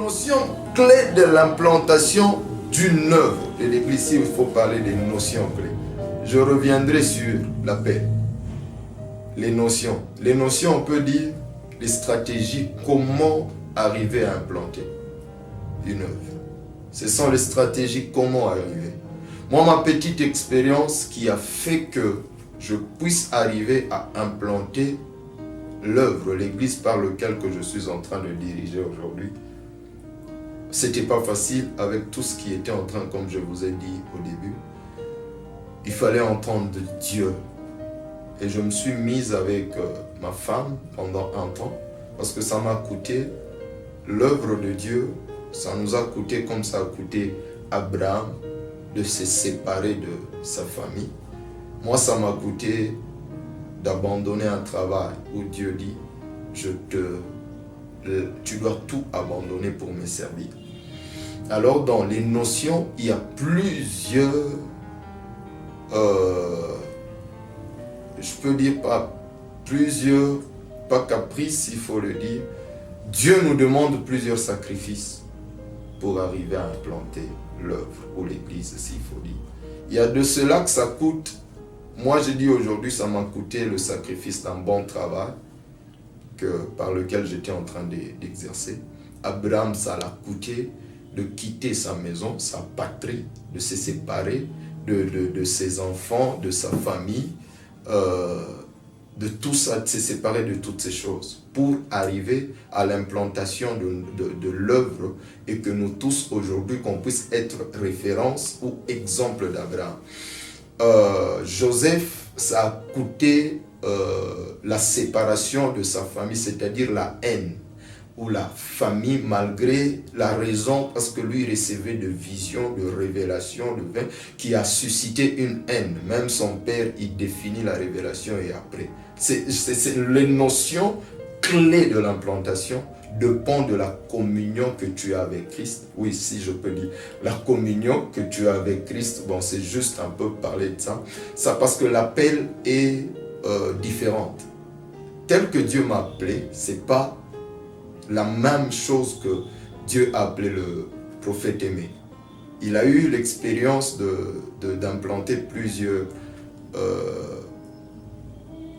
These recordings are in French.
notion clé de l'implantation d'une œuvre de l'église, si il faut parler des notions clés, je reviendrai sur la paix. Les notions. Les notions, on peut dire les stratégies, comment arriver à implanter une œuvre. Ce sont les stratégies, comment arriver. Moi, ma petite expérience qui a fait que je puisse arriver à implanter l'œuvre, l'église par laquelle que je suis en train de diriger aujourd'hui, c'était pas facile avec tout ce qui était en train, comme je vous ai dit au début. Il fallait entendre Dieu. Et je me suis mise avec ma femme pendant un temps, parce que ça m'a coûté l'œuvre de Dieu, ça nous a coûté comme ça a coûté Abraham de se séparer de sa famille. Moi, ça m'a coûté d'abandonner un travail où Dieu dit, tu dois tout abandonner pour me servir. Alors, dans les notions, il y a plusieurs, je peux dire pas caprices, il faut le dire. Dieu nous demande plusieurs sacrifices pour arriver à implanter l'œuvre ou l'église, s'il faut dire. Il y a de cela que ça coûte. Moi, je dis aujourd'hui, ça m'a coûté le sacrifice d'un bon travail par lequel j'étais en train d'exercer. Abraham, ça l'a coûté de quitter sa maison, sa patrie, de se séparer de ses enfants, de sa famille, de tout ça, de se séparer de toutes ces choses pour arriver à l'implantation de l'œuvre et que nous tous aujourd'hui, qu'on puisse être référence ou exemple d'Abraham. Joseph, ça a coûté la séparation de sa famille, c'est-à-dire la haine, ou la famille, malgré la raison, parce que lui recevait de visions, de révélations, de vin, qui a suscité une haine. Même son père, il définit la révélation et après. C'est les notions clés de l'implantation dépend de la communion que tu as avec Christ. Oui, si je peux dire, la communion que tu as avec Christ, bon, c'est juste un peu parler de ça. Ça parce que l'appel est différente. Tel que Dieu m'a appelé, c'est pas la même chose que Dieu a appelé le prophète aimé. Il a eu l'expérience d'implanter plusieurs...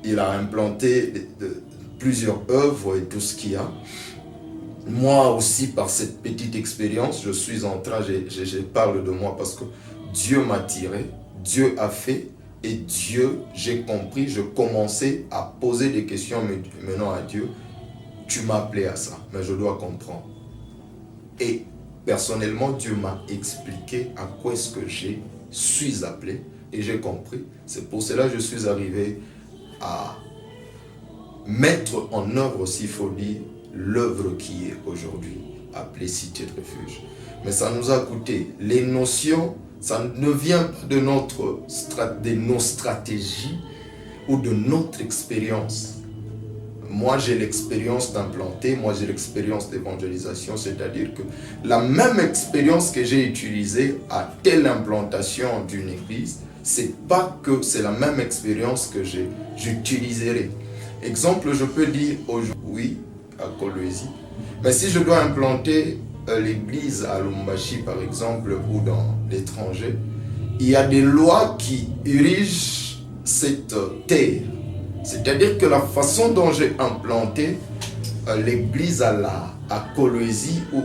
il a implanté plusieurs œuvres et tout ce qu'il y a. Moi aussi, par cette petite expérience, je suis en train, je parle de moi parce que Dieu m'a tiré, Dieu a fait, et Dieu, j'ai compris, je commençais à poser des questions maintenant à Dieu. Tu m'as appelé à ça, mais je dois comprendre. Et personnellement, Dieu m'a expliqué à quoi est-ce que je suis appelé et j'ai compris. C'est pour cela que je suis arrivé à mettre en œuvre, s'il faut dire, l'œuvre qui est aujourd'hui appelée Cité de Refuge. Mais ça nous a coûté. Les notions, ça ne vient pas de nos stratégies ou de notre expérience. Moi, j'ai l'expérience d'implanter, moi, j'ai l'expérience d'évangélisation, c'est-à-dire que la même expérience que j'ai utilisée à telle implantation d'une église, c'est pas que c'est la même expérience que j'utiliserai. Exemple, je peux dire aujourd'hui à Kolwezi, mais si je dois implanter l'église à Lumbashi, par exemple, ou dans l'étranger, il y a des lois qui dirigent cette terre. C'est-à-dire que la façon dont j'ai implanté l'église à Kolwezi ou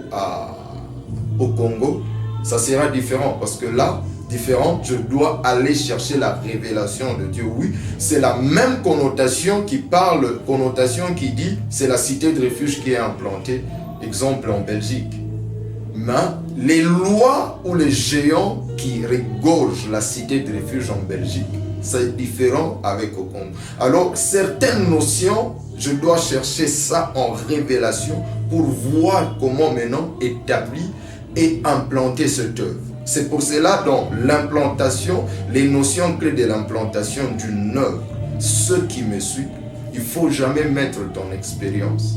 au Congo, ça sera différent. Parce que là, je dois aller chercher la révélation de Dieu. Oui, c'est la même connotation qui dit c'est la cité de refuge qui est implantée, exemple en Belgique. Mais les lois ou les géants qui regorgent la cité de refuge en Belgique, c'est différent avec au Congo. Alors, certaines notions, je dois chercher ça en révélation pour voir comment maintenant établir et implanter cette œuvre. C'est pour cela, dans l'implantation, les notions clés de l'implantation d'une œuvre, ceux qui me suivent, il ne faut jamais mettre ton expérience.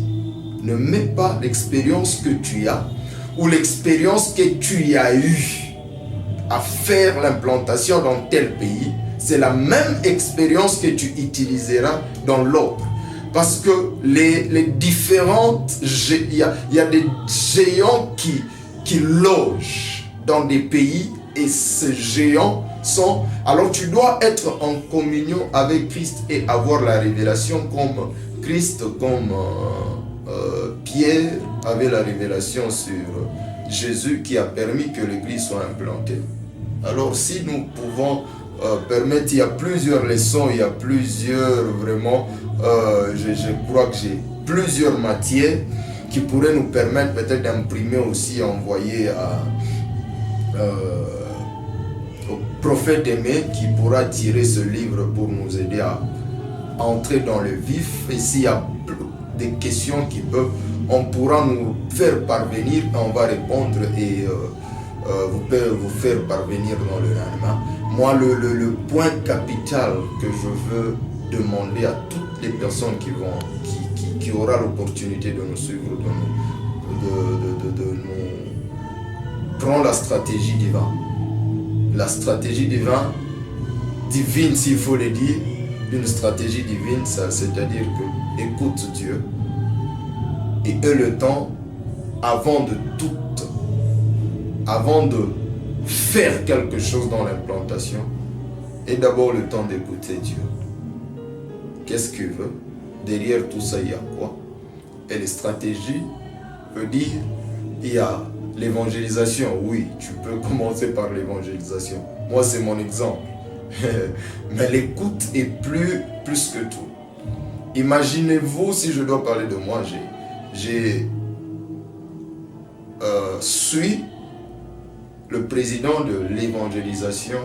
Ne mets pas l'expérience que tu as ou l'expérience que tu as eue à faire l'implantation dans tel pays. C'est la même expérience que tu utiliseras dans l'autre. Parce que les différentes... Il y a des géants qui logent dans des pays et ces géants sont... Alors tu dois être en communion avec Christ et avoir la révélation comme Christ, comme Pierre avait la révélation sur Jésus qui a permis que l'Église soit implantée. Alors si nous pouvons permettre, il y a plusieurs leçons, il y a plusieurs vraiment, je crois que j'ai plusieurs matières qui pourraient nous permettre peut-être d'imprimer aussi, envoyer au prophète aimé qui pourra tirer ce livre pour nous aider à entrer dans le vif. Et s'il y a des questions qui peuvent, on pourra nous faire parvenir, on va répondre et vous faire parvenir dans le lendemain. Moi, le point capital que je veux demander à toutes les personnes qui aura l'opportunité de nous suivre, de nous prendre la stratégie divine. La stratégie divine, s'il faut le dire, une stratégie divine, c'est-à-dire que écoute Dieu et aie le temps avant de faire quelque chose dans l'implantation, et d'abord le temps d'écouter Dieu. Qu'est-ce qu'il veut? Derrière tout ça, il y a quoi? Et les stratégies veut dire, il y a l'évangélisation. Oui, tu peux commencer par l'évangélisation. Moi, c'est mon exemple. Mais l'écoute est plus que tout. Imaginez-vous, si je dois parler de moi, suis le président de l'évangélisation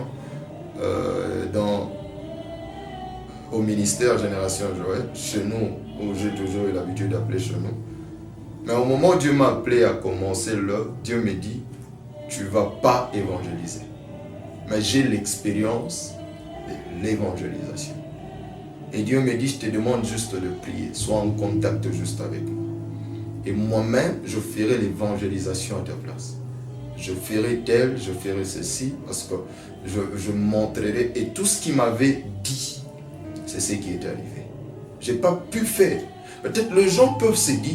au ministère Génération Joël, chez nous, où j'ai toujours eu l'habitude d'appeler chez nous. Mais au moment où Dieu m'a appelé à commencer l'œuvre, Dieu me dit, tu ne vas pas évangéliser. Mais j'ai l'expérience de l'évangélisation. Et Dieu me dit, je te demande juste de prier, sois en contact juste avec moi. Et moi-même, je ferai l'évangélisation à ta place. Je ferai tel, je ferai ceci, parce que je montrerai. Et tout ce qu'il m'avait dit, c'est ce qui est arrivé. Je n'ai pas pu faire. Peut-être les gens peuvent se dire,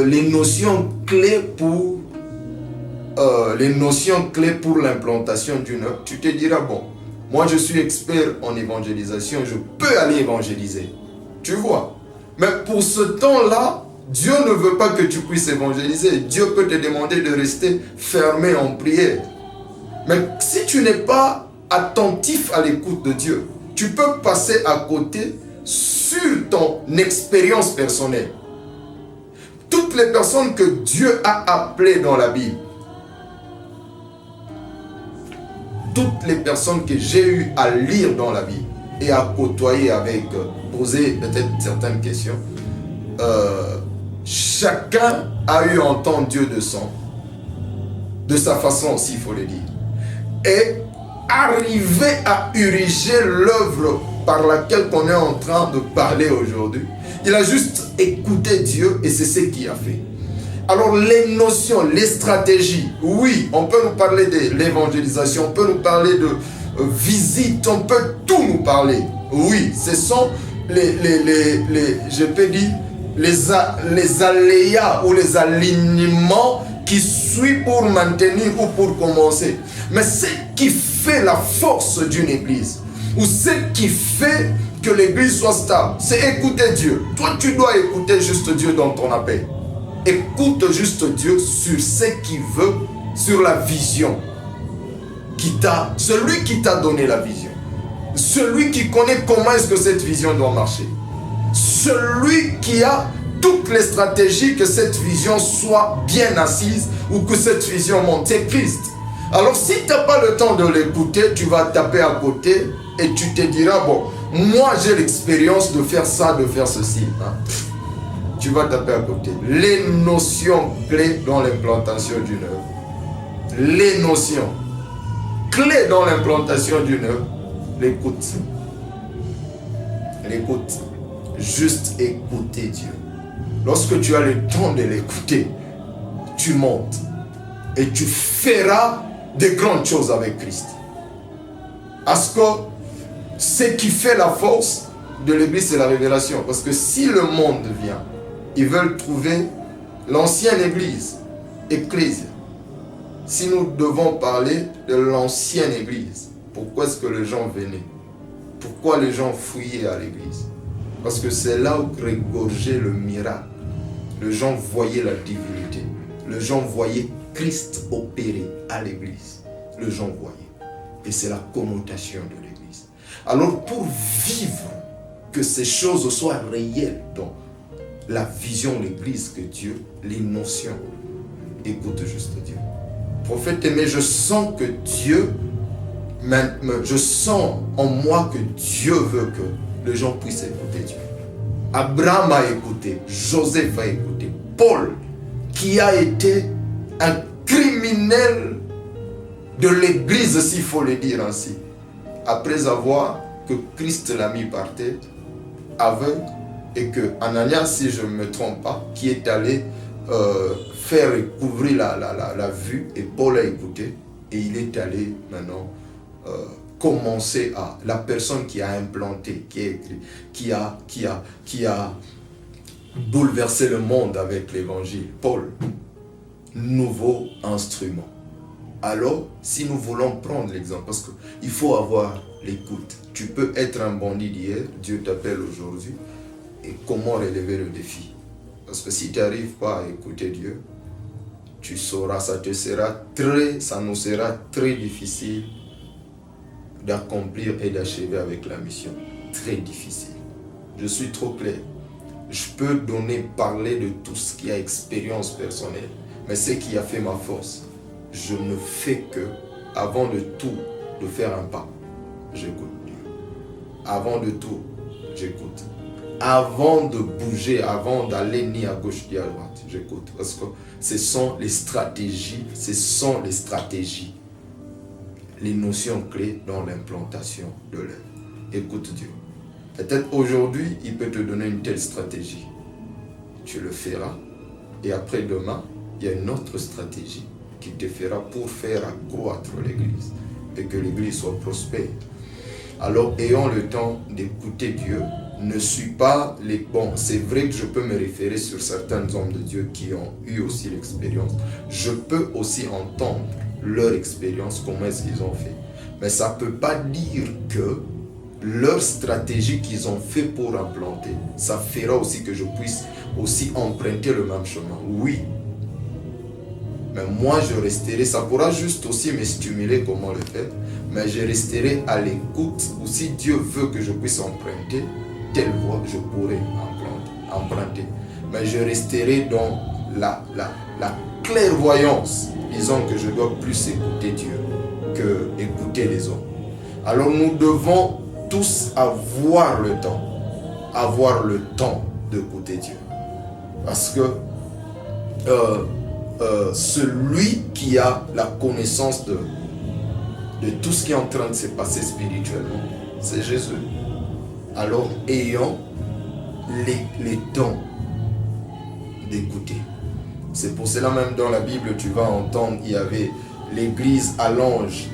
les notions clés pour l'implantation d'une œuvre, tu te diras, bon, moi je suis expert en évangélisation, je peux aller évangéliser. Tu vois. Mais pour ce temps-là, Dieu ne veut pas que tu puisses évangéliser. Dieu peut te demander de rester fermé en prière. Mais si tu n'es pas attentif à l'écoute de Dieu, tu peux passer à côté sur ton expérience personnelle. Toutes les personnes que Dieu a appelées dans la Bible, toutes les personnes que j'ai eu à lire dans la Bible et à côtoyer avec, poser peut-être certaines questions, chacun a eu entendu Dieu de sa façon, s'il faut le dire, et arrivé à ériger l'œuvre par laquelle on est en train de parler aujourd'hui. Il a juste écouté Dieu et c'est ce qu'il a fait. Alors les notions, les stratégies, oui, on peut nous parler de l'évangélisation, on peut nous parler de visite, on peut tout nous parler. Oui, ce sont je peux dire, les aléas ou les alignements qui suivent pour maintenir ou pour commencer. Mais ce qui fait la force d'une église, ou ce qui fait que l'église soit stable, c'est écouter Dieu. Toi, tu dois écouter juste Dieu dans ton appel. Écoute juste Dieu sur ce qu'il veut, sur la vision celui qui t'a donné la vision, celui qui connaît comment est-ce que cette vision doit marcher, celui qui a toutes les stratégies que cette vision soit bien assise ou que cette vision monte, c'est Christ. Alors si tu n'as pas le temps de l'écouter, tu vas taper à côté et tu te diras, bon, moi j'ai l'expérience de faire ça, de faire ceci. Tu vas taper à côté. Les notions clés dans l'implantation d'une œuvre. Les notions clés dans l'implantation d'une œuvre. L'écoute. L'écoute. Juste écouter Dieu. Lorsque tu as le temps de l'écouter, tu montes et tu feras de grandes choses avec Christ. Parce que ce qui fait la force, de l'église, c'est la révélation. Parce que si le monde vient, ils veulent trouver l'ancienne église, ecclésia. Si nous devons parler de l'ancienne église, pourquoi est-ce que les gens venaient? Pourquoi les gens fouillaient à l'église? Parce que c'est là où regorgeait le miracle. Les gens voyaient la divinité. Les gens voyaient Christ opérer à l'église. Les gens voyaient. Et c'est la connotation de l'église. Alors pour vivre, que ces choses soient réelles dans la vision de l'église que Dieu, les notions, écoute juste Dieu. Prophète aimé, je sens que Dieu, je sens en moi que Dieu veut que les gens puissent écouter Dieu. Abraham a écouté, Joseph a écouté, Paul, qui a été un criminel de l'église, s'il faut le dire ainsi, après avoir que Christ l'a mis par tête, aveugle, et que Ananias, si je ne me trompe pas, qui est allé faire couvrir la vue, et Paul a écouté, et il est allé maintenant commencer à, la personne qui a implanté, qui a bouleversé le monde avec l'évangile, Paul, nouveau instrument. Alors, si nous voulons prendre l'exemple, parce qu'il faut avoir l'écoute. Tu peux être un bandit d'hier, Dieu t'appelle aujourd'hui, et comment relever le défi? Parce que si tu n'arrives pas à écouter Dieu, tu sauras, ça nous sera très difficile d'accomplir et d'achever avec la mission. Très difficile. Je suis trop clair. Je peux parler de tout ce qui a expérience personnelle, mais ce qui a fait ma force, je ne fais que, avant de tout, de faire un pas, j'écoute Dieu. Avant de tout, j'écoute. Avant de bouger, avant d'aller ni à gauche ni à droite, j'écoute. Parce que ce sont les stratégies, les notions clés dans l'implantation de l'œuvre. Écoute Dieu. Peut-être aujourd'hui, il peut te donner une telle stratégie. Tu le feras. Et après demain, il y a une autre stratégie qui te fera pour faire accroître l'église et que l'église soit prospère. Alors, ayons le temps d'écouter Dieu. Ne suis pas les... Bon, c'est vrai que je peux me référer sur certains hommes de Dieu qui ont eu aussi l'expérience. Je peux aussi entendre leur expérience, comment est-ce qu'ils ont fait. Mais ça ne peut pas dire que leur stratégie qu'ils ont fait pour implanter, ça fera aussi que je puisse aussi emprunter le même chemin. Oui. Mais moi, je resterai, ça pourra juste aussi me stimuler comment le faire, mais je resterai à l'écoute, ou si Dieu veut que je puisse emprunter telle voie, je pourrai emprunter. Mais je resterai dans la clairvoyance, disons que je dois plus écouter Dieu que écouter les hommes. Alors nous devons tous avoir le temps d'écouter Dieu. Parce que celui qui a la connaissance de tout ce qui est en train de se passer spirituellement, c'est Jésus. Alors ayons les temps d'écouter. C'est pour cela même dans la Bible, tu vas entendre, il y avait l'église à l'ange,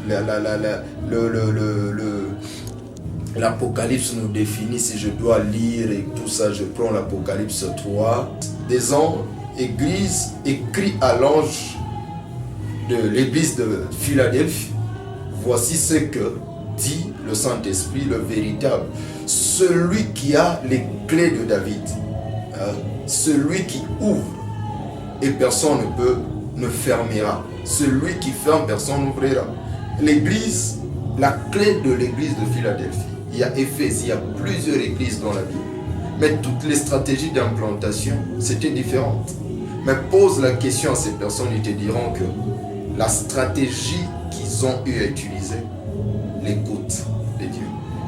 l'Apocalypse nous définit, si je dois lire et tout ça, je prends l'Apocalypse 3. Des anges, église écrit à l'ange de l'église de Philadelphie. Voici ce que dit le Saint-Esprit, le véritable, celui qui a les clés de David, celui qui ouvre et personne ne fermera, celui qui ferme, personne n'ouvrira. L'église, la clé de l'église de Philadelphie, il y a Éphèse, il y a plusieurs églises dans la Bible, mais toutes les stratégies d'implantation, c'était différentes. Mais pose la question à ces personnes, ils te diront que la stratégie qu'ils ont eu à utiliser, l'écoute de Dieu.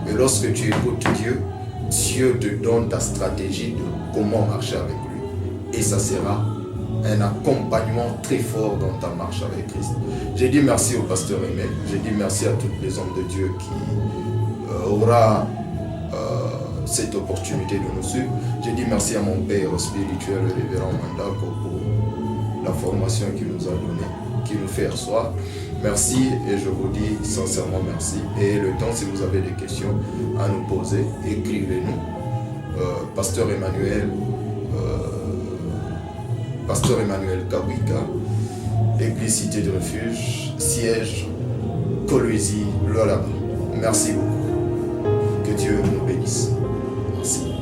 Et lorsque tu écoutes Dieu, Dieu te donne ta stratégie de comment marcher avec lui. Et ça sera un accompagnement très fort dans ta marche avec Christ. J'ai dit merci au pasteur Emel, j'ai dit merci à tous les hommes de Dieu qui aura cette opportunité de nous suivre. J'ai dit merci à mon père spirituel, le révérend Mandako, pour la formation qu'il nous a donnée, qu'il nous fait asseoir. merci et je vous dis sincèrement merci. Et le temps, si vous avez des questions à nous poser, écrivez-nous. Pasteur Emmanuel Kabwika, Église Cité de Refuge, siège Kolwezi, Lolaba. Merci beaucoup. Que Dieu nous bénisse. Merci.